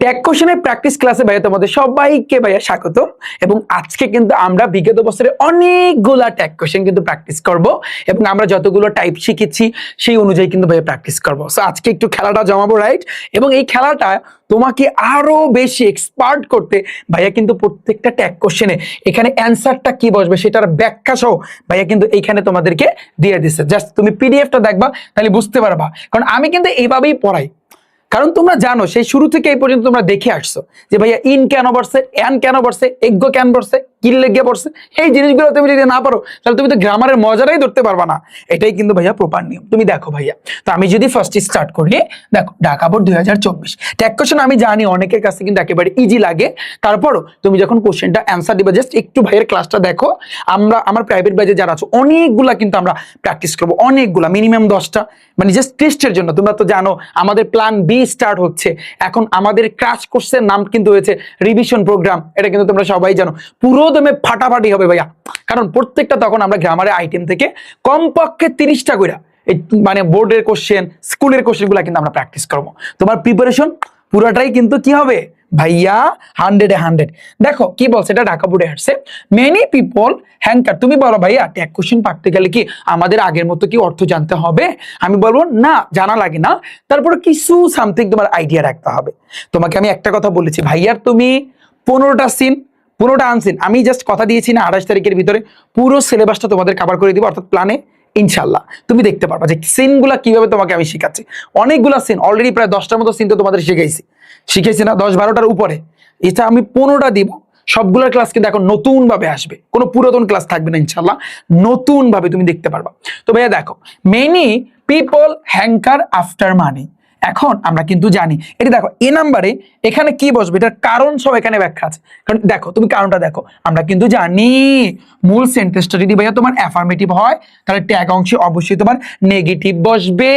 Tag কোশ্চেনের practice ক্লাসে ভাইয়া তোমাদের সবাইকে ভাইয়া স্বাগত। এবং আজকে কিন্তু আমরা বিগত বছরে অনেকগুলা ট্যাগ কোশ্চেন কিন্তু প্র্যাকটিস করব এবং আমরা যতগুলো টাইপ শিখেছি সেই অনুযায়ী কিন্তু ভাইয়া প্র্যাকটিস করব। সো আজকে একটু খেলাটা জমাবো, রাইট? এবং এই খেলাটা তোমাকে আরো বেশি এক্সপার্ট করতে ভাইয়া কিন্তু প্রত্যেকটা ট্যাগ কোশ্চেনে এখানে অ্যান্সারটা কি বসবে সেটার ব্যাখ্যা সহ ভাইয়া কিন্তু এইখানে তোমাদেরকে দিয়ে দিচ্ছে। জাস্ট তুমি পিডিএফটা দেখবা, তাহলে বুঝতে পারবা। কারণ আমি কিন্তু এইভাবেই পড়াই, কারণ তোমরা জানো সেই শুরু থেকে এই পর্যন্ত তোমরা দেখে আসছো যে ভাইয়া ইন কেন বসছে, এন কেন বসছে, এগ্য কেন বসছে, কি লেগে বসছে। এই জিনিসগুলো তুমি যদি না পারো তাহলে তুমি তো গ্রামারের মজাটাই ধরতে পারবা না। এটাই কিন্তু ভাইয়া প্রপার নিয়ম। তুমি দেখো ভাইয়া, তো আমি যদি ফার্স্ট স্টার্ট করি, দেখো ঢাকা বোর্ড 2024 ট্যাগ কোশ্চেন আমি জানি অনেকের কাছে কিন্তু একেবারে ইজি লাগে। তারপরও তুমি যখন কোশ্চেনটা অ্যান্সার দিবে, জাস্ট একটু ভাইয়ের ক্লাসটা দেখো। আমার প্রাইভেট ব্যাচে যারা আছো অনেকগুলা কিন্তু আমরা প্র্যাকটিস করবো, অনেকগুলা, মিনিমাম 10টা, মানে জাস্ট টেস্টের জন্য। তোমরা তো জানো আমাদের প্ল্যান বি স্টার্ট হচ্ছে এখন। আমাদের ক্র্যাশ কোর্সের নাম কিন্তু হয়েছে রিভিশন প্রোগ্রাম, এটা কিন্তু তোমরা সবাই জানো। পুরো দমে ফাটাফাটি হবে ভাইয়া, কারণ প্রত্যেকটা তখন আমরা গ্রামারের আইটেম থেকে কমপক্ষে 30টা করে মানে বোর্ডের কোশ্চেন, স্কুলের কোশ্চেনগুলো কিন্তু আমরা প্র্যাকটিস করবো। তোমার প্রিপারেশন পুরোটাই কিন্তু কি হবে ভাইয়া 100-এ 100। দেখো কি বলছে, এটা ঢাকা বোর্ডে আসছে। Many people hanker. তুমি বলো ভাইয়া ট্যাগ কোশ্চেন পাঠতে গেলে কি আমাদের আগের মতো কি অর্থ জানতে হবে? আমি বলবো না, জানা লাগে না। তারপরে কিছু সামথিং তোমার আইডিয়া রাখতে হবে। তোমাকে আমি একটা কথা বলেছি ভাইয়ার, তুমি 15টা সিন, 15টা আনসিন আমি জাস্ট কথা দিয়েছি না 28 তারিখের ভিতরে পুরো সিলেবাসটা তোমাদের কভার করে দিব, অর্থাৎ প্ল্যানে ইনশাল্লাহ তুমি দেখতে পারবা যে সিনগুলা কিভাবে তোমাকে আমি শিখাচ্ছি। অনেকগুলা সিন অলরেডি, প্রায় 10টার মতো সিন তো তোমাদের শিখাইছি না, 10-12টার উপরে। এটা আমি 15টা দিব। সবগুলোর ক্লাস কিন্তু এখন নতুন ভাবে আসবে, কোনো পুরাতন ক্লাস থাকবে না ইনশাল্লাহ, নতুন ভাবে তুমি দেখতে পারবা। তো ভাইয়া দেখো, many people hanker after money. এখন আমরা কিন্তু জানি এটা, দেখো এ নাম্বারে এখানে কি বসবে এটার কারণ সব এখানে ব্যাখ্যা আছে। কারণ দেখো তুমি কারণটা দেখো, আমরা কিন্তু জানি মূল সেন্টেন্সটা যদি ভাইয়া তোমার অ্যাফার্মেটিভ হয় তাহলে ট্যাগ অংশে অবশ্যই তোমার নেগেটিভ বসবে,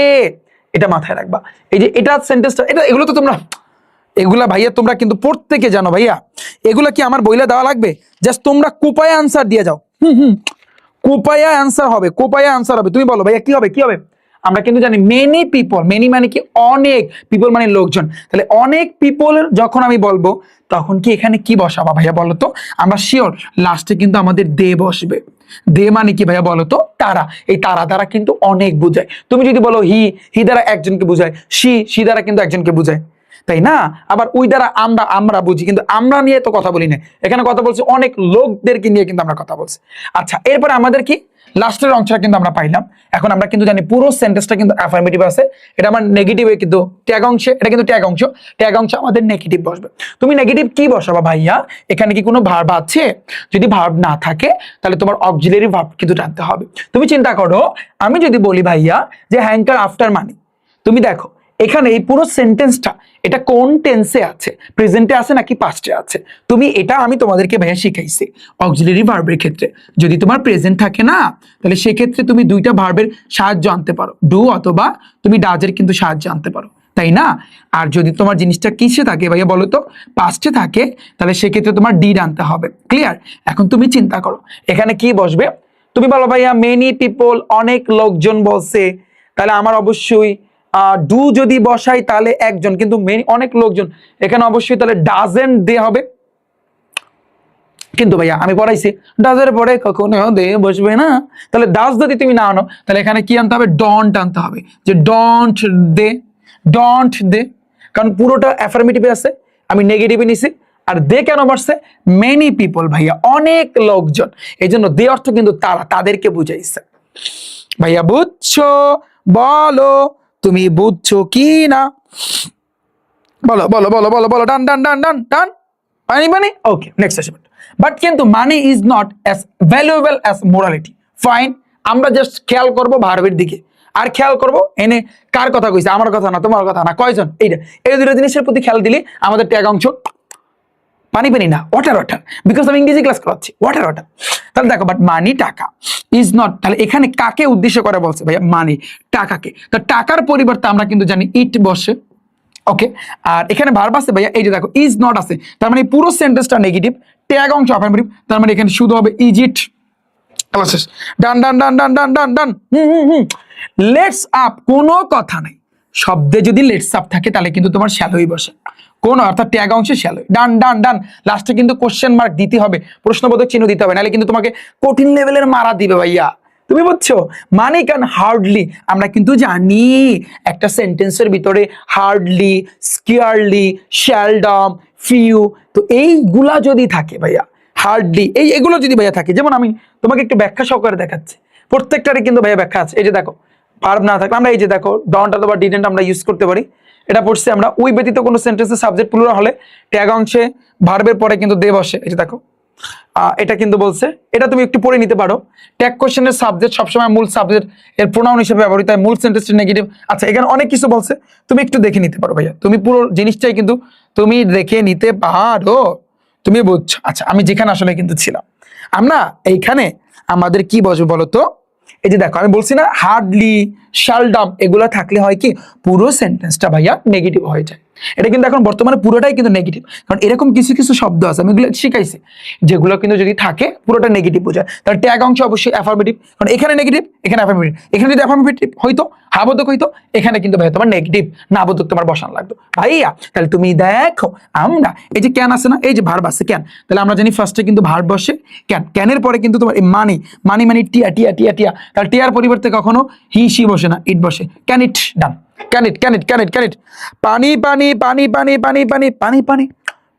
এটা মাথায় রাখবা। এই যে এটা সেন্টেন্সটা, এগুলো তো তোমরা এগুলা ভাইয়া তোমরা কিন্তু প্রত্যেকে জানো ভাইয়া। এগুলা কি আমার বইলে দেওয়া লাগবে? জাস্ট তোমরা কোপায়া আনসার দিয়ে যাও। কোপায়া আনসার হবে, কোপায়া আনসার হবে। তুমি বলো ভাইয়া কি হবে, কি হবে? আমরা কিন্তু জানি মেনি পিপল, মেনি মানে কি অনেক, পিপল মানে লোকজন। তাহলে অনেক পিপল যখন আমি বলবো তখন কি এখানে কি বসাবা ভাইয়া বলো তো? আমরা শিওর লাস্টে কিন্তু আমাদের দে বসবে। দে মানে কি ভাইয়া বলো তো? তারা। এই তারা দ্বারা কিন্তু অনেক বুঝায়। তুমি যদি বলো হি দ্বারা একজনকে বুঝায়, সি দ্বারা কিন্তু একজনকে বুঝায়, তাই না? আবার ওই দ্বারা আমরা বুঝি, কিন্তু আমরা নিয়ে তো কথা বলি না, এখানে কথা বলছি অনেক লোকদেরকে নিয়ে কিন্তু আমরা কথা বলছি। আচ্ছা, এরপরে আমাদের কি লাস্টের অংশটা কিন্তু আমরা পাইলাম। এখন আমরা কিন্তু জানি পুরো সেন্টেন্সটা কিন্তু অ্যাফার্মেটিভ আছে, এটা আমার নেগেটিভে কিন্তু ট্যাগ অংশে, এটা কিন্তু ট্যাগ অংশ, ট্যাগ অংশ আমাদের নেগেটিভ বসবে। তুমি নেগেটিভ কি বসাবা ভাইয়া? এখানে কি কোনো ভার্ব আছে? যদি ভার্ব না থাকে তাহলে তোমার অক্সিলারি ভার্ব কিন্তু জানতে হবে। তুমি চিন্তা করো, আমি যদি বলি ভাইয়া যে হ্যাঙ্কার আফটার মানি, তুমি দেখো এখানে এই পুরো সেন্টেন্সটা এটা কোন টেন্সে আছে, প্রেজেন্টে আছে নাকি পাস্টে আছে? তুমি এটা আমি তোমাদেরকে ভাইয়া শিখাইছি অক্সিলারি ভার্বের ক্ষেত্রে। যদি তোমার প্রেজেন্ট থাকে না তাহলে সেক্ষেত্রে তুমি দুইটা ভার্বের সাহায্য আনতে পারো, ডু অথবা তুমি ডাজের কিন্তু সাহায্য আনতে পারো, তাই না? আর যদি তোমার জিনিসটা কিসে থাকে ভাইয়া বলো তো? পাস্টে থাকে, তাহলে সেক্ষেত্রে তোমার ডিড আনতে হবে। ক্লিয়ার? এখন তুমি চিন্তা করো এখানে কি বসবে। তুমি বলো ভাইয়া মেনি পিপল, অনেক লোকজন বলছে, তাহলে আমার অবশ্যই ডু যদি বসাই তাহলে একজন, কিন্তু অনেক লোকজন, এখানে অবশ্যই তাহলে ডাজেন্ট দে হবে। কিন্তু ভাইয়া আমি পড়াইছি ডাজের পরে কখনো দে বসবে না, তাহলে ডাজ যদি তুমি না আনো তাহলে এখানে কি আনতে হবে? ডন্ট আনতে হবে, যে ডন্ট দে, ডন্ট দে। কারণ পুরোটা অ্যাফার্মেটিভে আছে, আমি নেগেটিভে নিছি। আর দে কেন বসছে? মেনি পিপল ভাইয়া, অনেক লোকজন, এই জন্য দে অর্থ কিন্তু তারা, তাদেরকে বুঝাইছে। ভাইয়া বুঝছো? বলো তুমি বুঝছো কি না? বলো বলো বলো বলো বলো। ডান ডান ডান ডান ডান। মানি ওকে, নেক্সট আসবে। বাট কিন্তু money is not as valuable as morality. Fine, আমরা জাস্ট খেয়াল করবো ভার্বের দিকে, আর খেয়াল করবো এনে কার কথা কইছে, আমার কথা না, তোমার কথা না, কয়জন, এইটা, এই দুটো জিনিসের প্রতি খেয়াল দিলে আমাদের ট্যাগ অংশ পানি না, ওয়াটার, বিকজ আমি ইংরেজি ক্লাস করাচ্ছি, ওয়াটার। তাহলে দেখো, বাট মানি টাকা ইজ নট, তাহলে এখানে কাকে উদ্দেশ্য করে বলছে ভাইয়া? মানি, টাকাকে। তো টাকার পরিবর্তে আমরা কিন্তু জানি ইট বসে, ওকে। আর এখানে ভার্ব আছে ভাইয়া, এই যে দেখো ইজ নট আছে, তার মানে পুরো সেন্টেন্সটা নেগেটিভ, ট্যাগ অংশ অ্যাফার্মেটিভ, তার মানে এখানে শুধু হবে is it. Done done done done done done done. Let's up, কোনো কথা নাই, শব্দে যদি লেটস আপ থাকে তাহলে কিন্তু তোমার শ্যালোই বসে, কোন অর্থাৎ ট্যাগ অংশে শ্যালোই। ডান ডান ডান, লাস্টে কিন্তু কোশ্চেন মার্ক দিতে হবে, প্রশ্নবোধক চিহ্ন দিতে হবে, নাহলে কিন্তু তোমাকে কঠিন লেভেলের মারা দিবে ভাইয়া। তুমি বুঝছো? মানে কেন হার্ডলি, আমরা কিন্তু জানি একটা সেন্টেন্সের ভিতরে হার্ডলি, স্কিয়ারলি, শ্যালডম, ফিউ, তো এইগুলা যদি থাকে ভাইয়া, হার্ডলি এগুলো যদি ভাইয়া থাকে, যেমন আমি তোমাকে একটু ব্যাখ্যা সহকারে দেখাচ্ছি, প্রত্যেকটারই কিন্তু ভাইয়া ব্যাখ্যা আছে। এই যে দেখো, ভার্ব না থাকলে আমরা এই যে দেখো ডন্ট অথবা ডিডন্ট আমরা ইউজ করতে পারি, এটা পড়ছি আমরা। উই ব্যতীত কোনো সেন্টেন্সের সাবজেক্ট প্লুরাল হলে ট্যাগ অংশে ভার্বের পরে কিন্তু দে বসে। এই যে দেখো, এটা কিন্তু বলছে, এটা তুমি একটু পড়ে নিতে পারো। ট্যাগ কোশ্চেনের সাবজেক্ট সবসময় মূল সাবজেক্ট এর প্রোনাউন হিসেবে ব্যবহৃত হয়, মূল সেন্টেন্সটা নেগেটিভ। আচ্ছা, এখানে অনেক কিছু বলছে, তুমি একটু দেখে নিতে পারো ভাইয়া, তুমি পুরো জিনিসটাই কিন্তু তুমি দেখে নিতে পারো, তুমি বুঝছো। আচ্ছা, আমি যেখানে আসলে কিন্তু ছিলাম, আমরা এইখানে আমাদের কি বসবে বলো তো? এই যে দেখো, আমি বলছি না হার্ডলি, শালডম এগুলো থাকলে হয় কি, পুরো সেন্টেন্সটা ভাইয়া নেগেটিভ হয়ে যায়। এটা কিন্তু এখন বর্তমানে পুরোটাই কিন্তু নেগেটিভ, কারণ এরকম কিছু কিছু শব্দ আছে আমি এগুলো শিখাইছি, যেগুলো কিন্তু যদি থাকে পুরোটা নেগেটিভ বোঝায়। তার ট্যাগ অংশ অবশ্যই অ্যাফার্মেটিভ, কারণ এখানে নেগেটিভ, এখানে অ্যাফার্মেটিভ। এখানে যদি অ্যাফার্মেটিভ হইতো, হাবোধক হইতো, এখানে কিন্তু ভাইয়া তোমার নেগেটিভ নাবোধক তোমার বসানো লাগতো ভাইয়া। তাহলে তুমি দেখো, আমরা এই যে ক্যান আছে না, এই যে ভার্ব আছে ক্যান, তাহলে আমরা জানি ফার্স্টে কিন্তু ভার্ব বসে ক্যান, ক্যানের পরে কিন্তু তোমার এই মানি, মানি মানে টিয়া টিয়া টিয়া টিয়া, তাহলে টিয়ার পরিবর্তে কখনো হি সি বসে না, ইট বসে। Can it, done. Can it, can it, can it, can it. পানি পানি পানি পানি পানি পানি পানি পানি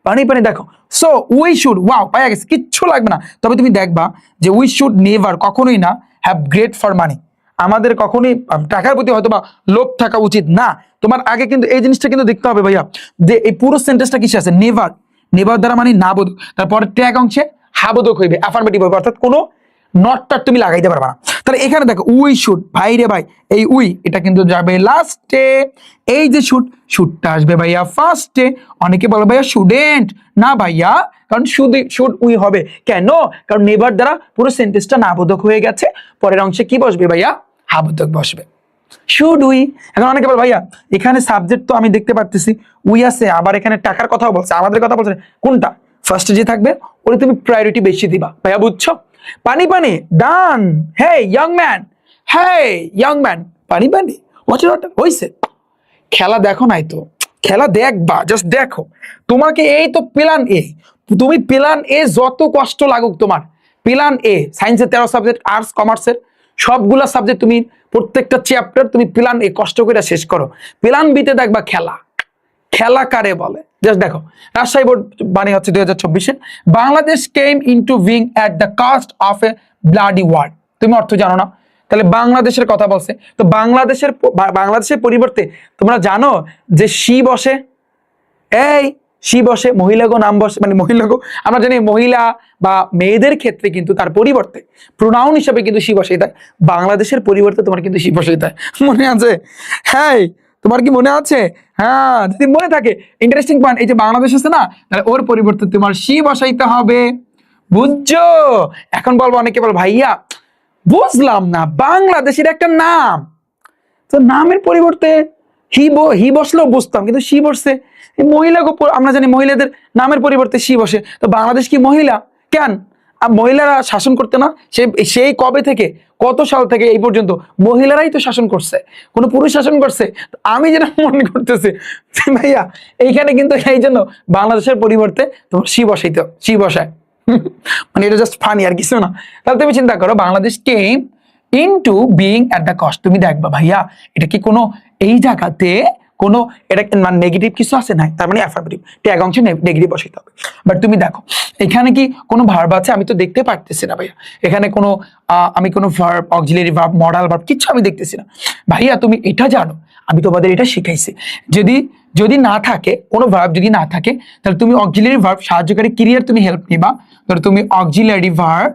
পানি পানি, দেখো। সো উই শুড, ওয়াও পাওয়া গেছে, কিচ্ছু লাগবে না। তবে তুমি দেখবা যে উই শুড নেভার, কখনোই না, হ্যাভ গ্রেট ফর মানি, আমাদের কখনোই টাকার প্রতি হয়তো বা লোভ থাকা উচিত না। তোমার আগে কিন্তু এই জিনিসটা কিন্তু দেখতে হবে ভাইয়া, যে এই পুরো সেন্টেন্সটা কিসে আছে, নেভার, নেভার দ্বারা মানে না বোধক, তারপরে ট্যাগ অংশে হাবোধক হইবে, অ্যাফার্মেটিভ হবে, অর্থাৎ কোনো নটটা তুমি লাগাইতে পারবা না। তাহলে এখানে দেখো উই শুড, ভাই রে ভাই, এই উই এটা কিন্তু যাবে লাস্টে, এই যে শুড, শুডটা আসবে ভাইয়া ফার্স্টে। অনেকে বলো ভাইয়া শুডেন্ট, না ভাইয়া, কারণ শুড শুড উই হবে কেন, কারণ নেভার দ্বারা পুরো সেন্টেন্সটা নাবোধক হয়ে গেছে, পরের অংশে কি বসবে ভাইয়া, হাবোধক বসবে। Should we. এখন অনেকে বল ভাইয়া এখানে সাবজেক্ট তো আমি দেখতে পারতেছি উই আছে, আবার এখানে টাকার কথাও বলছে, আমাদের কথা বলছে, কোনটা ফার্স্টে যে থাকবে ওটা তুমি প্রায়োরিটি বেশি দিবা ভাইয়া, বুঝছো? পানি পানি, ডান। হে ইয়ং ম্যান, হে ইয়ং ম্যান, পানি পানি, ওয়াটার ওয়াটার, হইছে। খেলা দেখো নাই তো, খেলা দেখবা, জাস্ট দেখো। তোমাকে এই তো প্ল্যান এ, তুমি প্ল্যান এ যত কষ্ট লাগুক তোমার, প্ল্যান এ সায়েন্সের 13 সাবজেক্ট, আর্টস কমার্সের সবগুলা সাবজেক্ট, তুমি প্রত্যেকটা চ্যাপ্টার তুমি প্ল্যান এ কষ্ট করে শেষ করো, প্ল্যান বিতে দেখবা খেলা। খেলা কারে বলে জাস্ট দেখো, রাজশাহী বোর্ড বাণী হচ্ছে 2024-এ, Bangladesh came into being at the cost of a bloody war. তুমি অর্থ জানো না, তাহলে বাংলাদেশের কথা বলছে, তো বাংলাদেশের পরিবর্তে তোমরা জানো যে সি বসে, এই সি বসে, মহিলাগো নাম বসে, মানে মহিলাগো আমরা জানি মহিলা বা মেয়েদের ক্ষেত্রে কিন্তু তার পরিবর্তে প্রোনাউন হিসেবে কিন্তু সি বসে দেয়, বাংলাদেশের পরিবর্তে তোমার কিন্তু সি বসে দেয়, মনে আছে? হ্যাঁ, তোমার কি মনে আছে? হ্যাঁ, যদি মনে থাকে ইন্টারেস্টিং পয়েন্ট, এই যে বাংলাদেশ আছে না, তাহলে ওর পরিবর্তে তোমার সি বসাইতে হবে, বুঝছো? এখন বলবো, অনেকে বল ভাইয়া বুঝলাম না, বাংলাদেশের একটা নাম, তো নামের পরিবর্তে হি বসলেও বুঝতাম, কিন্তু সি বসছে, মহিলা, আমরা জানি মহিলাদের নামের পরিবর্তে সি বসে, তো বাংলাদেশ কি মহিলা? কেন মহিলারা শাসন করতে না? সেই কবে থেকে, কত সাল থেকে এই পর্যন্ত মহিলারাই তো শাসন করছে, কোনো পুরুষ শাসন করছে? আমি যেটা মনে করতেছি ভাইয়া, এইখানে কিন্তু এই জন্য বাংলাদেশের পরিবর্তে তোমার সি বসাইতে, সি বসায়, মানে এটা জাস্ট ফানি আর কিছু না। তাহলে তুমি চিন্তা করো, Bangladesh came into being at the cost, তুমি দেখবা ভাইয়া এটা কি কোনো এই জায়গাতে কোনো এটা মানে নেগেটিভ কিছু আছে না, তার মানে অ্যাফার্মেটিভ, ট্যাগ অংশে নেগেটিভ বসাইতে হবে। বাট তুমি দেখো এখানে কি কোনো ভার্ব আছে? আমি তো দেখতে পারতেছি না ভাইয়া, এখানে কোনো আমি কোনো verb, auxiliary verb, modal verb কিছু আমি দেখতেছি না ভাইয়া। তুমি এটা জানো, আমি তোমাদের এটা শিখাইছি, যদি না থাকে কোনো ভার্ব, যদি না থাকে তাহলে তুমি অক্সিলারি ভার্ব, সাহায্যকারী ক্রিয়ার তুমি হেল্প নিবা, তাহলে তুমি অক্সিলারি ভার্ব,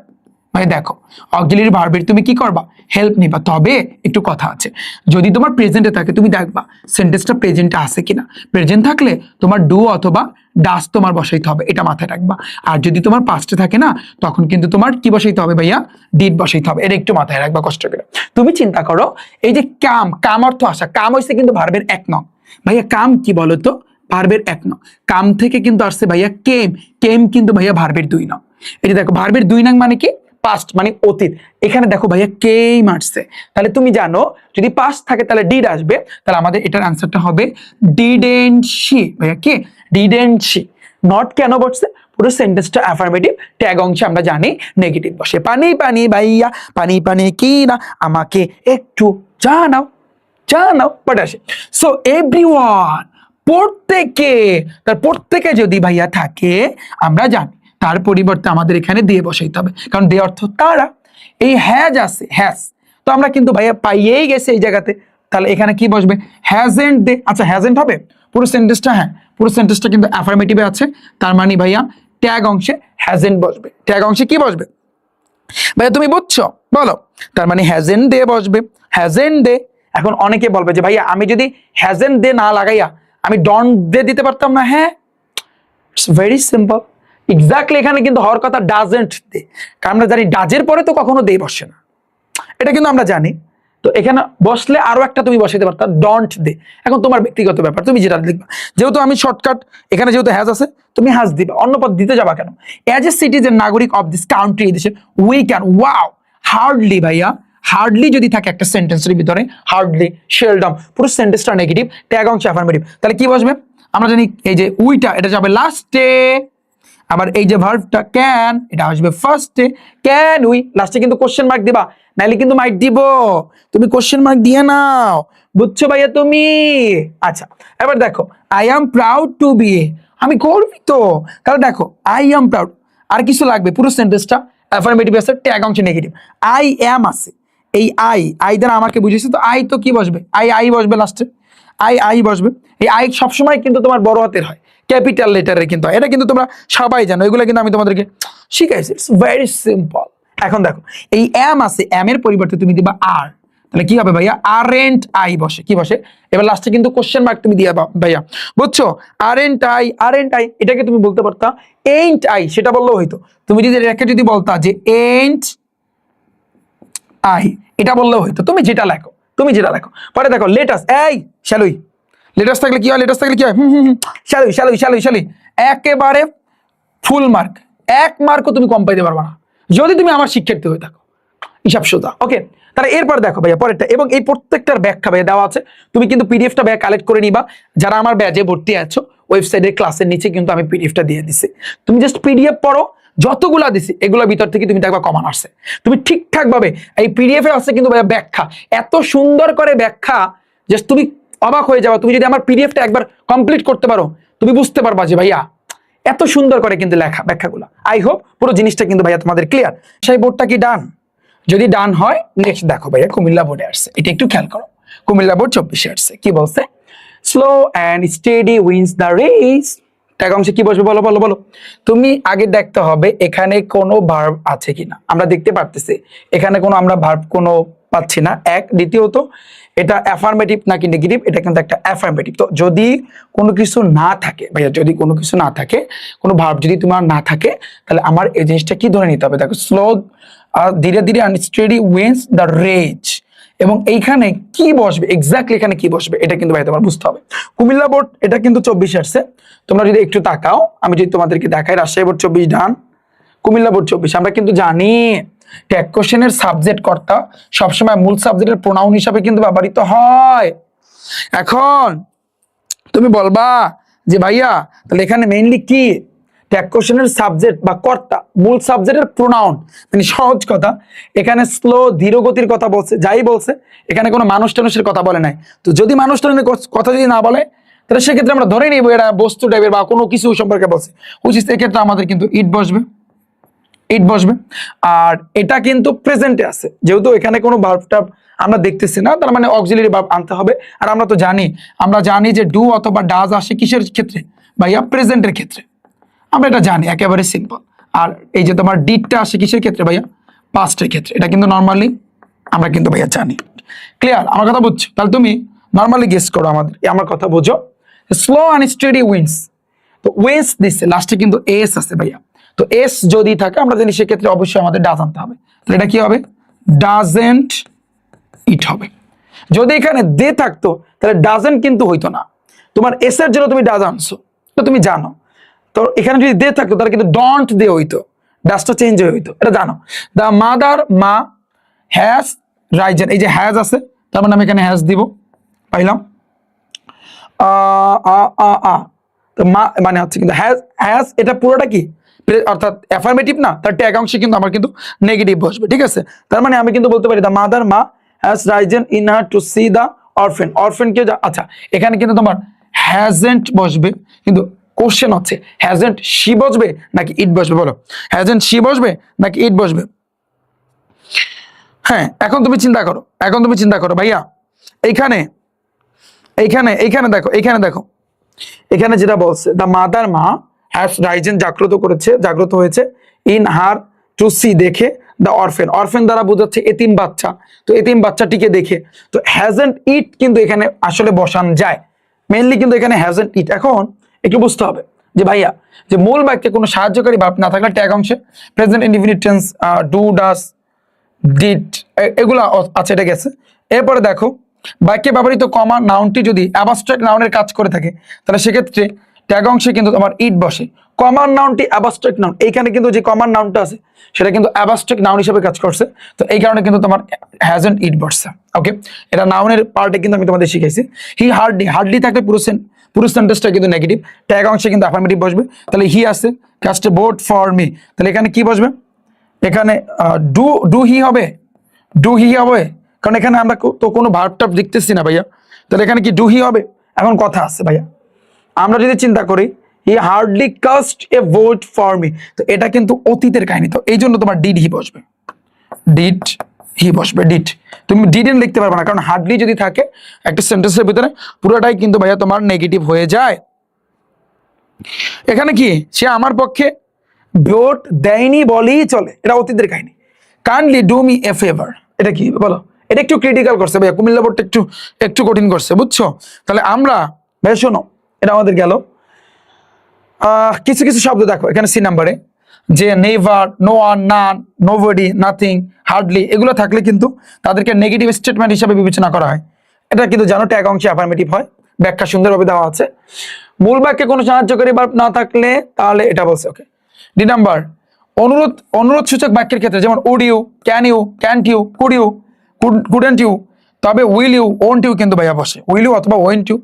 মানে দেখো অক্সিলারি ভার্বের তুমি কি করবা, হেল্প নিবা। তবে একটু কথা আছে, যদি তোমার প্রেজেন্টে থাকে তুমি দেখবা সেন্টেন্সটা প্রেজেন্টে আছে কিনা, প্রেজেন্ট থাকলে তোমার ডু অথবা ডাস তোমার বসাইতে হবে, এটা মাথায় রাখবা। আর যদি তোমার পাস্টে থাকে না, তখন কিন্তু তোমার কি বসাইতে হবে ভাইয়া, ডিড বসাইতে হবে, এটা একটু মাথায় রাখবা কষ্ট করে। তুমি চিন্তা করো, এই যে কাম, কাম অর্থ আসা, কাম হইছে কিন্তু ভার্বের 1 নং ভাইয়া, কাম কি বলতো, ভার্বের 1 নং, কাম থেকে কিন্তু আসছে ভাইয়া কেম, কেম কিন্তু ভাইয়া ভার্বের 2 নং। এই যে দেখো ভার্বের 2 নং মানে কি, পাস্ট মানে অতীত। এখানে দেখো ভাইয়া কেই মারছে, তাহলে তুমি জানো যদি পাস্ট থাকে তাহলে ডিড আসবে, তাহলে আমাদের এটার আনসারটা হবে ডিডেন্ট শি। ভাইয়া কি ডিডেন্ট শি, নট কেন বসছে, পুরো সেন্টেন্সটা অ্যাফার্মেটিভ, ট্যাগ অংশে আমরা জানি নেগেটিভ বসে। পানি পানি ভাইয়া পানি পানি কি না আমাকে একটু জানাও জানাও, বাট আসে। সো এভরিওয়ান প্রত্যেকে, তার প্রত্যেকে যদি ভাইয়া থাকে আমরা জানি তার পরিবর্তে আমাদের এখানে দিয়ে বসাইতে হবে, কারণ দে অর্থ তারা। এই হ্যাজ আছে হ্যাজ, তো আমরা কিন্তু ভাইয়া পাইয়েই গেছে এই জায়গাতে, তাহলে এখানে কি বসবে হ্যাজেন্ট দে। আচ্ছা হ্যাজেন্ট হবে পুরো সেন্টেন্সটা, হ্যাঁ পুরো সেন্টেন্সটা কিন্তু অ্যাফার্মেটিভে আছে, তার মানে ভাইয়া ট্যাগ অংশে হ্যাজেন্ট বসবে। ট্যাগ অংশে কি বসবে ভাইয়া তুমি বুঝছো বলো, তার মানে হ্যাজেন্ট দে বসবে, হ্যাজেন্ট দে। এখন অনেকে বলবে যে ভাইয়া আমি যদি হ্যাজেন্ট দে না লাগাইয়া আমি ডন্ট দে দিতে পারতাম না, হ্যাঁ ইটস ভেরি সিম্পল, এক্স্যাক্টলি এখানে কিন্তু হওয়ার কথা ডাজেন্ট দে, কারণ আমরা জানি ডাজের পরে তো কখনো দে বসে না, এটা কিন্তু আমরা জানি। তো এখানে বসলে আরো একটা তুমি বসাইতে পারতা ডন্ট দে, এখন তোমার ব্যক্তিগত ব্যাপার তুমি যেটা লিখবা। যেহেতু আমি শর্টকাট, এখানে যেহেতু হ্যাজ আছে তুমি হ্যাজ দিবা, অন্য পদ দিতে যাবা কেন। অ্যাজ এ সিটিজেন নাগরিক অফ দিস কান্ট্রি, এই দেশের, উই ক্যান, ওয়াও হার্ডলি ভাইয়া, হার্ডলি যদি থাকে একটা সেন্টেন্সের ভিতরে, হার্ডলি সেলডম, পুরো সেন্টেন্সটা নেগেটিভ, ট্যাগ অংশ অ্যাফার্মেটিভ, তাহলে কি বসবে আমরা জানি এই যে উইটা এটা যাবে লাস্টে, আবার এই যে ভার্বটা ক্যান এটা আসবে ফার্স্টে, ক্যান উই, লাস্টে কিন্তু কোশ্চেন মার্ক দিবা, নাইলে কিন্তু মাইক দিব, তুমি কোশ্চেন মার্ক দিয়ে নাও, বুঝছো ভাইয়া তুমি। আচ্ছা এবার দেখো I am proud to be, আমি গর্বিত, তাহলে দেখো আই এম প্রাউড, আর কিছু লাগবে, পুরো সেন্টেন্সটা অ্যাফার্মেটিভ আছে, ট্যাগ অংশে নেগেটিভ, আই এম আছে, এই আই দ্বারা আমাকে বুঝেছে, তো আই তো কি বসবে, আই বসবে লাস্টে, আই বসবে। এই আই সবসময় কিন্তু তোমার বড় হাতের হয়, ক্যাপিটাল লেটারের কিন্তু হয়, এটা কিন্তু তোমরা সবাই জানো, এগুলো কিন্তু আমি তোমাদেরকে শিখাইছি, ইটস ভেরি সিম্পল। এখন দেখো এই এম আছে, এম এর পরিবর্তে তুমি দিবা আর, তাহলে কি হবে ভাইয়া আরেন্ট আই বসে, কি বসে, এবার লাস্টে কিন্তু কোশ্চেন মার্ক তুমি দিয়ে ভাইয়া, বুঝছো, আরেন্ট আই, এটাকে তুমি বলতে পারতা এইন্ট আই, সেটা বললেও হইতো, তুমি যদি রেখে যদি বলতা যে এইন্ট আই, এটা বললেও হইতো, তুমি যেটা লেখো, তুমি যেটা লেখো। পরে দেখো লেটাস, এই শ্যালুই, লেটাস থাকলে কি হয়, লেটাস থাকলে কি হয়, শ্যালুই, একেবারে ফুল মার্ক, এক মার্কও তুমি কম পাইতে পারবা না যদি তুমি আমার শিক্ষার্থী হয়ে থাকো, হিসাব সোজা। ওকে, তাহলে এরপর দেখো ভাইয়া পরেরটা, এবং এই প্রত্যেকটার ব্যাখ্যা ভাইয়া দেওয়া আছে, তুমি কিন্তু পিডিএফটা ভাইয়া কালেক্ট করে নিবা, যারা আমার ব্যাচে ভর্তি আছো ওয়েবসাইটের ক্লাসের নিচে কিন্তু আমি পিডিএফটা দিয়ে দিছি, তুমি জাস্ট পিডিএফ পড়ো, যতগুলা দিছি এগুলোর ভিতর থেকে তুমি দেখবা কমান আসছে, তুমি ঠিকঠাক ভাবে এই পিডিএফ এ আছে কিন্তু ভাইয়া ব্যাখ্যা, এত সুন্দর করে ব্যাখ্যা, জাস্ট তুমি অবাক হয়ে যাবা, তুমি যদি আমার পিডিএফটা একবার কমপ্লিট করতে পারো তুমি বুঝতে পারবা যে ভাইয়া এত সুন্দর করে কিন্তু লেখা ব্যাখ্যাগুলো। আই হোপ পুরো জিনিসটা কিন্তু ভাইয়া তোমাদের ক্লিয়ার। সেই বোর্ডটা কি ডান, যদি ডান হয় নেক্সট দেখো ভাইয়া কুমিল্লা বোর্ডে আসছে, এটা একটু খেয়াল করো, কুমিল্লা বোর্ড 24-এ আসছে, কি বলছে, slow and steady wins the race, tag অংশে কি বসবে বলো বলো বলো, তুমি আগে দেখতে হবে এখানে কোনো ভার্ব আছে কিনা, আমরা দেখতে পারতেছি এখানে কোনো আমরা ভার্ব কোনো পাচ্ছি না, এক, দ্বিতীয়ত এটা অ্যাফার্মেটিভ নাকি নেগেটিভ, এটা কিন্তু একটা অ্যাফার্মেটিভ, তো যদি কোনো কিছু না থাকে ভাইয়া, যদি কোনো কিছু না থাকে, কোনো ভার্ব যদি তোমার না থাকে, তাহলে আমার এই জিনিসটা কি ধরে নিতে হবে, দেখো স্লো ধীরে ধীরে আনস্টেডি উইন্স দ্য রেজ, এবং এইখানে কি বসবে এক্স্যাক্টলি, এখানে কি বসবে এটা কিন্তু ভাই তোমার বুঝতে হবে। কুমিল্লা বোর্ড এটা কিন্তু 24 আসছে, তোমরা যদি একটু তাকাও, আমি যদি তোমাদেরকে দেখাই, রাজশাহী বোর্ড 24 ডান, কুমিল্লা বোর্ড 24, আমরা কিন্তু জানি ট্যাগ কোশ্চেনের সাবজেক্ট কর্তা সবসময় মূল সাবজেক্টের প্রোনাউন হিসাবে কিন্তু ব্যবহৃত হয়। এখন তুমি বলবা যে ভাইয়া তাহলে এখানে মেইনলি কি, ট্যাগ কোশ্চেনের সাবজেক্ট বা কর্তা মূল সাবজেক্টের প্রোনাউন, মানে সহজ কথা, এখানে স্লো ধীর গতির কথা বলছে, যাই বলছে এখানে কোনো মানুষ টানুষের কথা বলে নাই, তো যদি মানুষ টানুষের কথা যদি না বলে তাহলে সেক্ষেত্রে আমরা ধরে নিব এটা বস্তু টাইপের বা কোনো কিছু সম্পর্কে বলছে, উচিত এক্ষেত্রে আমাদের কিন্তু ইট বসবে, ইট বসবে। আর এটা কিন্তু প্রেজেন্টে আছে, যেহেতু এখানে কোনো ভার্বটা আমরা দেখতেছি না, তার মানে অক্সিলারি ভার্ব আনতে হবে, আর আমরা তো জানি, আমরা জানি যে ডু অথবা ডাজ আসে কিসের ক্ষেত্রে ভাইয়া, প্রেজেন্টের ক্ষেত্রে, আমরা এটা জানি একেবারে সিম্পল। আর এই যে তোমার ডিডটা আসে কিসের ক্ষেত্রে ভাইয়া, পাস্টের ক্ষেত্রে, এটা কিন্তু নর্মালি আমরা কিন্তু ভাইয়া জানি। ক্লিয়ার, আমার কথা বুঝছো, তাহলে তুমি নর্মালি গেস করো আমাদের, আমার কথা বুঝো, স্লো অ্যান্ড স্টেডি উইন্স, তো উইন্স দিচ্ছে লাস্টে কিন্তু এস আছে ভাইয়া, তো এস যদি থাকে আমরা জানি সেক্ষেত্রে অবশ্যই আমাদের ডাজ আনতে হবে, তাহলে এটা কি হবে, ডাজেন্ট ইট হবে। যদি এখানে দে থাকতো তাহলে ডাজেন্ট কিন্তু হইতো না, তোমার এস এর জন্য তুমি ডাজ আনছো, তো তুমি জানো, তো এখানে যদি দে থাকতো তাহলে কিন্তু ডন্ট দে হইতো, ডাসটা চেঞ্জ হয়ে হইতো, এটা জানো। দ্য মাদার মা হ্যাজ রাইজেন, এই যে হ্যাজ আছে তার মানে আমি এখানে হ্যাজ দিব, পাইলাম। তো মা মানে হচ্ছে কিন্তু হ্যাজ, হ্যাজ এটা পুরোটা কি অর্থাৎ অ্যাফার্মেটিভ না, তার ট্যাগ অংশে কিন্তু আমার কিন্তু নেগেটিভ বসবে, ঠিক আছে। তার মানে আমি কিন্তু বলতে পারি দ্য মাদার মা has risen in her to see the orphan, orphan কে, আচ্ছা এখানে কিন্তু তোমার হ্যাজেন্ট বসবে, কিন্তু কোশ্চেন হচ্ছে হ্যাজেন্ট শি বসবে নাকি ইট বসবে, বলো হ্যাজেন্ট শি বসবে নাকি ইট বসবে? হ্যাঁ এখন তুমি চিন্তা করো, এখন তুমি চিন্তা করো ভাইয়া, এইখানে এইখানে এইখানে দেখো, এইখানে দেখো, এখানে যেটা বলছে দ্য মাদার মা হ্যাজ রাইজেন জাগ্রত করেছে, জাগ্রত হয়েছে, ইন হার টু সি দেখে, দ্য অরফেন, অরফেন দ্বারা বোঝাচ্ছে এতিম বাচ্চা, তো এতিম বাচ্চাটিকে দেখে, তো হ্যাজেন্ট ইট কিন্তু এখানে আসলে বসান যায়, মেইনলি কিন্তু এখানে হ্যাজেন্ট ইট। এখন একটু বুঝতে হবে যে ভাইয়া যে মূল বাক্যে কোনো সাহায্যকারী ভার্ব না থাকলে ট্যাগ অংশে present indefinite tense do does did এগুলা আছে, এটা গেছে। এরপরে দেখো বাক্যে ব্যবহৃত কমা নাউনটি যদি অ্যাবস্ট্রাক্ট নাউনের কাজ করে থাকে তাহলে সেক্ষেত্রে ট্যাগ অংশে কিন্তু তোমার ইট বসে। কমান নাউনটি অ্যাবস্ট্রাক্ট নাউন, এইখানে কিন্তু যে কমান নাউনটা আছে সেটা কিন্তু অ্যাবস্ট্রাক্ট নাউন হিসেবে কাজ করছে, তো এই কারণে কিন্তু তোমার হ্যাজন্ট ইট বসছে। ওকে, এটা নাউনের পার্টে কিন্তু আমি তোমাদের শিখাইছি। হি হার্ডলি, হার্ডলি থাকলে পুরো সেন্টেন্সটা কিন্তু নেগেটিভ, ট্যাগ অংশে কিন্তু অ্যাফার্মেটিভ বসবে। তাহলে হি আছে cast a vote for me, তাহলে এখানে কি বসবে? এখানে ডু হি হবে, ডু হি হবে, কারণ এখানে আমরা তো কোনো ভার্ব টার্ব লিখতেছি না ভাইয়া, তাহলে এখানে কি ডু হি হবে? এখন কথা আছে ভাইয়া, আমরা যদি চিন্তা করি he hardly cast a vote for me, তো এটা কিন্তু অতীতের কাহিনী, তো এই জন্য তোমার ডিড হি বসবে, ডিড হি বসবে, ডিড। তুমি ডিডেন্ট লিখতে পারবে না, কারণ হার্ডলি যদি থাকে একটা সেন্টেন্সের ভিতরে পুরোটাই কিন্তু ভাইয়া তোমার নেগেটিভ হয়ে যায়। এখানে কি সে আমার পক্ষে ভোট দেয়নি বলেই চলে, এটা অতীতের কাহিনী। Kindly do me a favour, এটা কি বলো? এটা একটু ক্রিটিক্যাল করছে ভাইয়া, কুমিল্লা বোর্ডটা একটু একটু কঠিন করছে, বুঝছো? তাহলে আমরা ভাই শোনো, এটা আমাদের গেল। কিছু কিছু শব্দ দেখো এখানে সি নাম্বারে, যে নেভার, নো ওয়ান, নান, নোবডি, নাথিং, হার্ডলি এগুলো থাকলে কিন্তু তাদেরকে নেগেটিভ স্টেটমেন্ট হিসেবে বিবেচনা করা হয়। এটা কিন্তু জানো ট্যাগ অংশে অ্যাফার্মেটিভ হয়, ব্যাখ্যা সুন্দরভাবে দেওয়া আছে। মূল বাক্যে কোনো সাহায্যকারী ভার্ব না থাকলে তাহলে এটা বলছে। ওকে, ডি নাম্বার, অনুরোধ সূচক বাক্যের ক্ষেত্রে যেমন would you, can you, can't you, could you, couldn't you, তবে উইল ইউ, ওন্ট ইউ কিন্তু ভাইয়া বসে, উইল ইউ অথবা ওয়েন্ট ইউ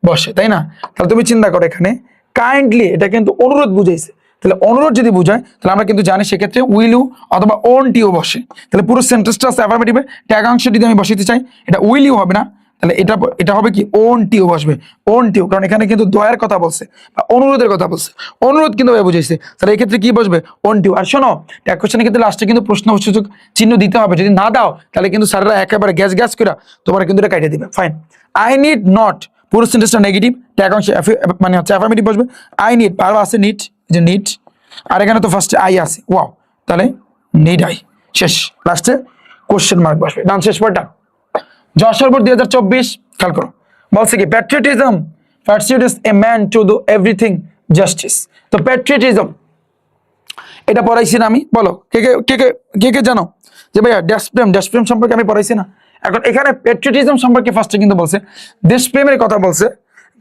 বসে, তাই না? তাহলে তুমি চিন্তা করো এখানে কাইন্ডলি এটা কিন্তু অনুরোধ বুঝাইছে, তাহলে অনুরোধ যদি বুঝায় তাহলে আমরা কিন্তু জানি সেক্ষেত্রে উইল ইউ অথবা ওন্ট ইউ বসে। তাহলে পুরো সেন্টেন্সটা অ্যাফার্মেটিভে ট্যাগ অংশ যদি আমি বসাইতে চাই এটা উইল ইউ হবে না, তাহলে এটা হবে কি ওন্ট ইউ বসবে, ওন্ট ইউ, কারণ এখানে কিন্তু দয়ার কথা বলছে বা অনুরোধের কথা বলছে, অনুরোধ কিন্তু বুঝাইছে, তাহলে এই ক্ষেত্রে কি বসবে? Won't you. আর শোনো ট্যাগ কোশ্চেনের ক্ষেত্রে লাস্টে কিন্তু প্রশ্নসূচক চিহ্ন দিতে হবে, যদি না দাও তাহলে কিন্তু স্যাররা একেবারে গ্যাস করে তোমার কিন্তু এটা কাটিয়ে দিবে। ফাইন, আই নিড নট, পুরো সেন্টেন্সটা নেগেটিভ, ট্যাগ অংশে মানে হচ্ছে অ্যাফার্মেটিভ বসবে। আই নিড, ভার্ব আছে নিড, যে নিড, আর এখানে তো ফার্স্টে আই আছে, ওয়াও, তাহলে নিড আই, শেষ, লাস্টে কোশ্চেন মার্ক বসবে। ডান, শেষ পড়টা যশোর বোর্ড 2024 খেয়াল করো, বলছে কি patriotism, pursuits a man to do everything justice. তো প্যাট্রিয়টিজম এটা পড়াইছি না আমি, বলো কে কে কে কে কে কে জানো যে ভাইয়া দেশপ্রেম সম্পর্কে আমি পড়াইছি না? এখন এখানে প্যাট্রিয়টিজম সম্পর্কে ফার্স্টে কিন্তু বলছে দেশপ্রেমের কথা বলছে,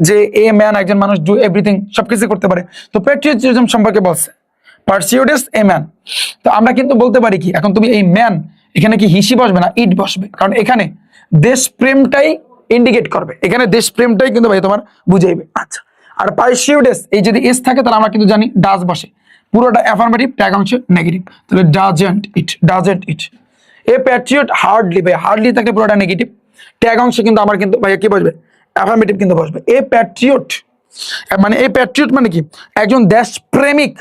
যে এ ম্যান একজন মানুষ ডু এভরিথিং সবকিছু করতে পারে, তো প্যাট্রিয়টিজম সম্পর্কে বলছে পারসিউটস এ ম্যান। তো আমরা কিন্তু বলতে পারি কি, এখন তুমি এই ম্যান এখানে কি হিসি বসবে না ইট বসবে, কারণ এখানে দেশপ্রেমটাই ইন্ডিকেট করবে, এখানে দেশপ্রেমটাই কিন্তু ভাই তোমার বুঝাইবে। আচ্ছা, আর পারসিউডেস এই যদি এস থাকে তাহলে আমরা কিন্তু জানি ডাজ বসে, পুরোটা অ্যাফার্মেটিভ, ট্যাগ অংশে নেগেটিভ, তাহলে doesn't it. A Patriot hardly, ভাই হার্ডলি থাকলে পুরোটা নেগেটিভ, ট্যাগ অংশে কিন্তু আমার কিন্তু ভাইয়া কি বসবে? অ্যাফার্মেটিভ কিন্তু বসবে। এ প্যাট্রিয়ট মানে কি? একজন দেশপ্রেমিক,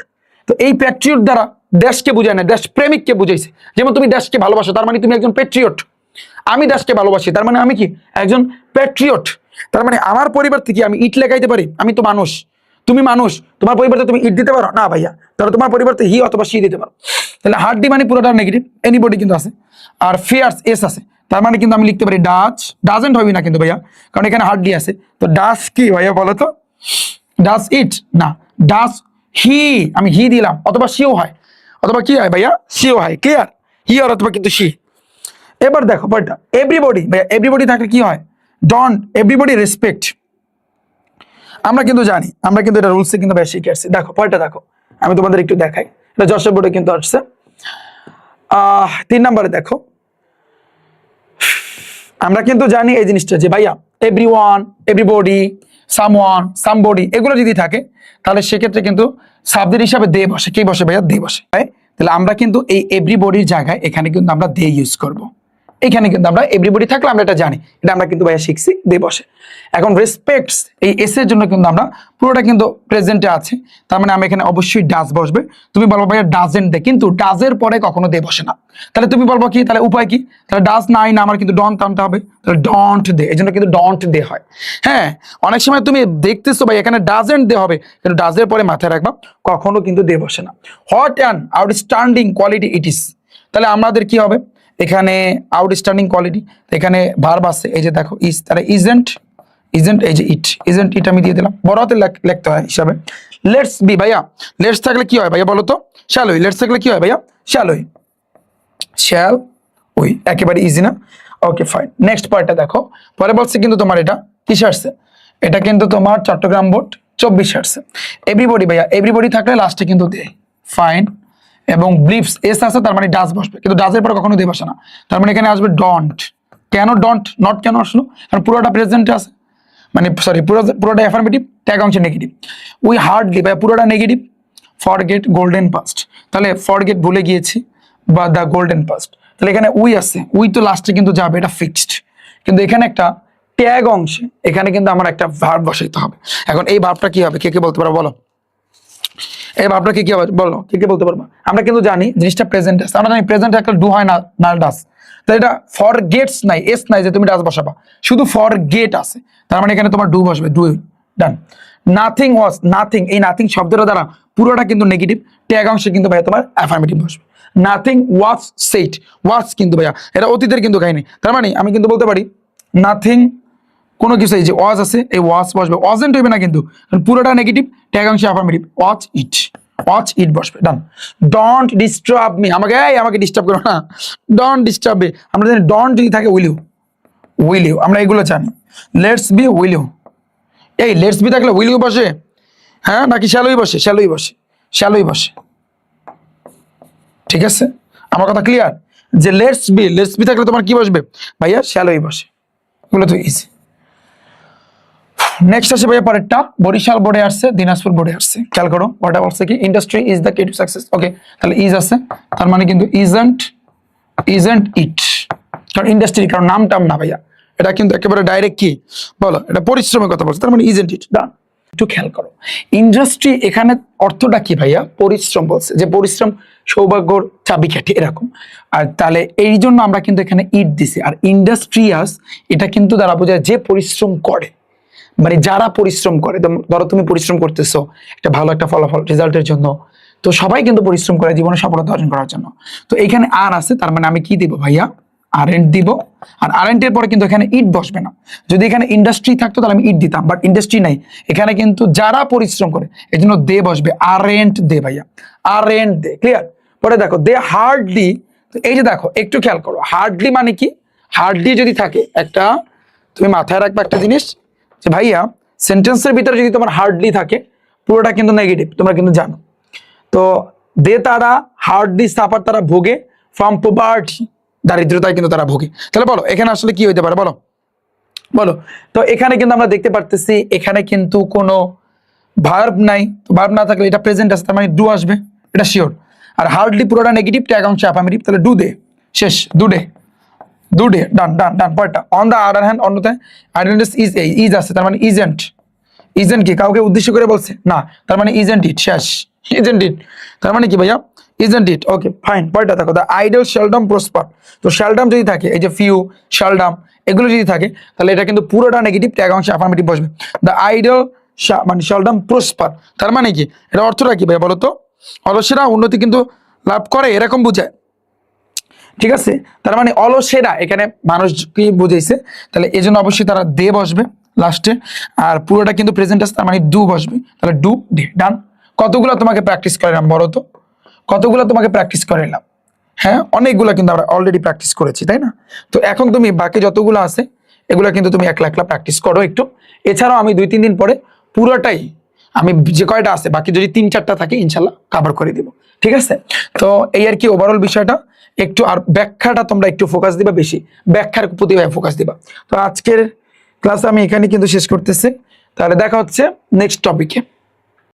তো এই প্যাট্রিয়ট দ্বারা দেশকে বুঝায় না, দেশপ্রেমিককে বুঝাইছে। যেমন তুমি দেশকে ভালোবাসো তার মানে তুমি একজন প্যাট্রিয়ট, আমি দেশকে ভালোবাসি তার মানে আমি কি? একজন প্যাট্রিয়ট। তার মানে আমার পরিবর্তে কি আমি ইট লেখাইতে পারি? আমি তো মানুষ, তুমি মানুষ, তোমার পরিবর্তে তুমি ইট দিতে পারো না ভাইয়া, তাহলে তোমার পরিবর্তে হি অথবা সি দিতে পারো। তাহলে হার্ডলি মানে পুরোটা নেগেটিভ, এনিবডি কিন্তু আছে, আর ফিয়ার্স এস আছে, তার মানে কিন্তু আমি লিখতে পারি ডাজেন্ট হবে না কিন্তু ভাইয়া, কারণ এখানে হার্ডলি আছে। তো ডাজ কি ভাইয়া বলো তো? ডাজ ইট না, ডাজ হি, আমি হি দিলাম, অথবা সিও হয়, অথবা কি হয় ভাইয়া? সিও হয়, ক্লিয়ার? হি আর অথবা কিন্তু সি। এবার দেখো পয়েন্টটা, এভরিবডি ভাইয়া, এভরিবডি থাকলে কি হয়? ডোন্ট এভরিবডি রেসপেক্ট, আমরা কিন্তু জানি, আমরা কিন্তু এটা রুলসে কিন্তু বেশি শিখে আসছি। দেখো পয়েন্টটা দেখো, আমি তোমাদের একটু দেখাই, এটা যশোর বোর্ডে কিন্তু আসছে। 3 নম্বরে দেখো, আমরা কিন্তু জানি এই জিনিসটা যে ভাইয়া এভরিওয়ান, এভরিবডি, সামওয়ান, সামবডি এগুলো যদি থাকে তাহলে সেক্ষেত্রে কিন্তু সাবজেক্ট হিসাবে দে বসে। কি বসে ভাইয়া? দে বসে। তাহলে আমরা কিন্তু এই এভরিবডির জায়গায় এখানে কিন্তু আমরা দে ইউজ করব। এখানে কিন্তু আমরা এভরিবডি থাকলে আমরা এটা জানি, এটা আমরা কিন্তু ভাইয়া শিখছি দে বসে। এখন রেসপেক্টস এই এস এর জন্য কিন্তু আমরা পুরোটা কিন্তু প্রেজেন্টে আছে, তার মানে আমি এখানে অবশ্যই ডাজ বসবে। তুমি বলবো ভাইয়া ডাজেন্ট দে, কিন্তু ডাজের পরে কখনো দে বসে না। তাহলে তুমি বলবো কি, তাহলে উপায় কি? তাহলে ডাজ নাই না, আমার কিন্তু ডন্ট আনতে হবে, তাহলে ডন্ট দে, এই জন্য কিন্তু ডন্ট দে হয়। হ্যাঁ, অনেক সময় তুমি দেখতেছো ভাই এখানে ডাজেন্ট দে হবে, কিন্তু ডাজের পরে মাথায় রাখবা কখনো কিন্তু দে বসে না। What an outstanding quality it is, তাহলে আমাদের কি হবে এখানে? আউটস্ট্যান্ডিং কোয়ালিটি, এখানে ভার্ব আছে এই যে দেখো ইজ, তাহলে ইজেন্ট, ইজেন্ট এই যে ইট, ইজেন্ট ইট আমি দিয়ে দিলাম, বড় হাতে লিখতে হয় হিসাবে। লেটস বি ভাইয়া, লেটস থাকলে কি হয় ভাইয়া বলো তো? Shall we. লেটস থাকলে কি হয় ভাইয়া? শ্যাল উই, শ্যাল উই, একেবারে ইজি না? Okay fine. নেক্সট পার্টটা দেখো, পরে বলছে কিন্তু তোমার এটা কিসে আসছে? এটা কিন্তু তোমার চট্টগ্রাম বোর্ড 24 আসছে। এভরিবডি ভাইয়া, এভরিবডি থাকলে লাস্টে কিন্তু দে, ফাইন। এবং ব্লিপস এস আছে, তার মানে ডাজ বসবে, কিন্তু ডাজের পরে কখনো দে বসে না, তার মানে এখানে আসবে ডন্ট। কেন ডন্ট, নট কেন আসলো? কারণ পুরোটা প্রেজেন্টে আছে, মানে সরি পুরোটা অ্যাফার্মেটিভ, ট্যাগ অংশে নেগেটিভ। উই হার্ডলি ভাই পুরোটা নেগেটিভ। ফরগেট গোল্ডেন পাস্ট, তাহলে ফরগেট ভুলে গিয়েছি বা দ্য গোল্ডেন পাস্ট, তাহলে এখানে উই আছে, উই তো লাস্টে কিন্তু যাবে, এটা ফিক্সড। কিন্তু এখানে একটা ট্যাগ অংশে এখানে কিন্তু আমার একটা ভার্ব বসাইতে হবে। এখন এই ভার্বটা কি হবে? কে কে বলতে পারো বলো? এই ভার্বটা কি হবে বলো? কে কে বলতে পারবো? আমরা কিন্তু জানি জিনিসটা প্রেজেন্ট আছে, আমরা জানি প্রেজেন্ট একটা ডু হয় না, না ডাস। তাহলে এটা ফরগেটস নাই, এস নাই যে তুমি ডাস বসাবা, শুধু ফরগেট আছে, তার মানে এখানে তোমার ডু বসবে, do. Done. Nothing was, nothing, এই নাথিং শব্দটা দ্বারা পুরোটা কিন্তু নেগেটিভ, ট্যাগ অংশে কিন্তু ভাইয়া তোমার অ্যাফার্মেটিভ বসবে। নাথিং ওয়াজ সেড, ওয়াজ কিন্তু ভাইয়া এটা অতীতের কিন্তু কাহিনী, তার মানে আমি কিন্তু বলতে পারি নাথিং কোনো কিছু, এই যে ওয়াজ আছে এই ওয়াজ বসবে, ওয়াজেন্ট হইবে না কিন্তু, পুরোটা নেগেটিভ, ট্যাগ অংশে affirmative, watch it, watch it বসবে। ডান। ডোন্ট ডিস্টার্ব মি, আমাকে ডিস্টার্ব করো না, ডোন্ট ডিস্টার্ব মি। আমরা জানি ডোন্ট যদি থাকে উইল ইউ, উইল ইউ, আমরা এগুলো জানি। লেটস বি, উইল ইউ, এই লেটস বি থাকলে উইল ইউ বসে, হ্যাঁ, নাকি শ্যালোই বসে? শ্যালোই বসে, শ্যালোই বসে, ঠিক আছে? আমার কথা ক্লিয়ার? যে লেটস বি থাকলে তোমার কি বসবে ভাইয়া? শ্যালোই বসে, এগুলো তো ইজি। নেক্সট আসে ভাইয়া পরেরটা, বরিশাল বোর্ডে আসছে, দিনাজপুর বোর্ডে আসছে, খেয়াল করো ওটা বলছে কি? ইন্ডাস্ট্রি ইজ দ্য কি টু সাকসেস। ওকে, তাহলে ইজ আছে, তার মানে কিন্তু ইজেন্ট, ইজেন্ট ইট, কারণ ইন্ডাস্ট্রি, কারণ নাম টাম না ভাইয়া, এটা কিন্তু একেবারে ডাইরেক্ট কি বলো, এটা পরিশ্রমের কথা বলছে, তার মানে ইজেন্ট ইট। ডান। একটু খেয়াল করো, ইন্ডাস্ট্রি এখানে অর্থটা কি ভাইয়া? পরিশ্রম বলছে, যে পরিশ্রম সৌভাগ্যর চাবিকাঠি এরকম। আর তাহলে এই জন্য আমরা কিন্তু এখানে ইট দিছি। আর ইন্ডাস্ট্রিয়াস এটা কিন্তু দ্বারা বোঝায় যে পরিশ্রম করে, মানে যারা পরিশ্রম করে। ধরো তুমি পরিশ্রম করতেছো একটা ভালো একটা ফলাফল রেজাল্টের জন্য, তো সবাই কিন্তু পরিশ্রম করে জীবনে সফলতা অর্জন করার জন্য। তো এখানে আর আছে, তার মানে আমি কি দিব ভাইয়া? আরএন্ট দিব। আর আরএন্ট এর পরে কিন্তু এখানে ইট বসবে না। যদি এখানে ইন্ডাস্ট্রি থাকতো তাহলে আমি ইট দিতাম, বাট ইন্ডাস্ট্রি নাই, এখানে কিন্তু যারা পরিশ্রম করে, এই জন্য দে বসবে, আরএন্ট দে ভাইয়া, আরএন্ট দে। ক্লিয়ার? পরে দেখো দে হার্ডলি, এই যে দেখো একটু খেয়াল করো, হার্ডলি মানে কি? হার্ডলি যদি থাকে একটা, তুমি মাথায় রাখবে একটা জিনিস, যে ভাইয়া সেন্টেন্সের ভিতরে যদি তোমার হার্ডলি থাকে পুরোটা কিন্তু নেগেটিভ, তোমরা কিন্তু জানো। তো দে তারা হার্ডলি সাফার, তারা ভোগে, ফ্রম পভার্টি, দারিদ্রতায় কিন্তু তারা ভোগে। তাহলে বলো এখানে আসলে কি হইতে পারে বলো? বলো। তো এখানে কিন্তু আমরা দেখতে পারতেছি এখানে কিন্তু কোনো ভার্ব নাই, তো ভার্ব না থাকলে এটা প্রেজেন্ট আছে, তার মানে ডু আসবে, এটা শিওর। আর হার্ডলি পুরোটা নেগেটিভ, ট্যাগ অংশে অ্যাফার্মেটিভ, তাহলে ডু দে, শেষ, ডু ডে, ডু ডে। ডান ডান ডান। পরেরটা, অন দ্য আদার হ্যান্ড, অন্যথায় আইডেন্টিস ইজ, এই ইজ আছে, তার মানে ইজেন্ট, ইজেন্ট কি কাউকে উদ্দেশ্য করে বলছে না, তার মানে ইজেন্ট ইট, শেষ, ইজেন্ট ইট, তার মানে কি ভাইয়া? Isn't it. Okay fine. পরেরটা দেখো, দ্য আইডল শ্যালডম প্রসপার, তো শ্যালডম যদি থাকে, এই যে ফিউ, শ্যালডম এগুলো যদি থাকে, তাহলে এটা কিন্তু পুরোটা নেগেটিভ, ট্যাগ অংশে অ্যাফার্মেটিভ বসবে। দ্য আইডল মানে শ্যালডম প্রসপার, তার মানে কি? এটা অর্থটা কি ভাইয়া বলো তো? অলসেরা উন্নতি কিন্তু লাভ করে, এরকম বোঝায়, ঠিক আছে? তার মানে অলসেরা এখানে মানুষ কি বুঝাইছে, তাহলে এই জন্য অবশ্যই তারা দে বসবে লাস্টে। আর পুরোটা কিন্তু প্রেজেন্ট আছে, তার মানে ডু বসবে, তাহলে ডু ডে। ডান। কতগুলো তোমাকে প্র্যাকটিস করালাম বলো তো? কতগুলো তোমাকে প্র্যাকটিস করালাম? হ্যাঁ, অনেকগুলো কিন্তু আমরা অলরেডি প্র্যাকটিস করেছি, তাই না? তো এখন তুমি বাকি যতগুলো আছে এগুলো কিন্তু তুমি একলা একলা প্র্যাকটিস করো একটু। এছাড়াও আমি 2-3 দিন পরে পুরোটাই আমি যে কয়টা আছে বাকি যদি 3-4টা থাকে ইনশাল্লাহ কভার করে দিব, ঠিক আছে? তো এই আর কি ওভারঅল বিষয়টা। একটু আর ব্যাখ্যাটা তোমরা একটু ফোকাস দিবা, বেশি ব্যাখ্যার প্রতি ফোকাস দিবা। তো আজকের ক্লাস আমি এখানে কিন্তু শেষ করতেছি, তাহলে দেখা হচ্ছে নেক্সট টপিকে।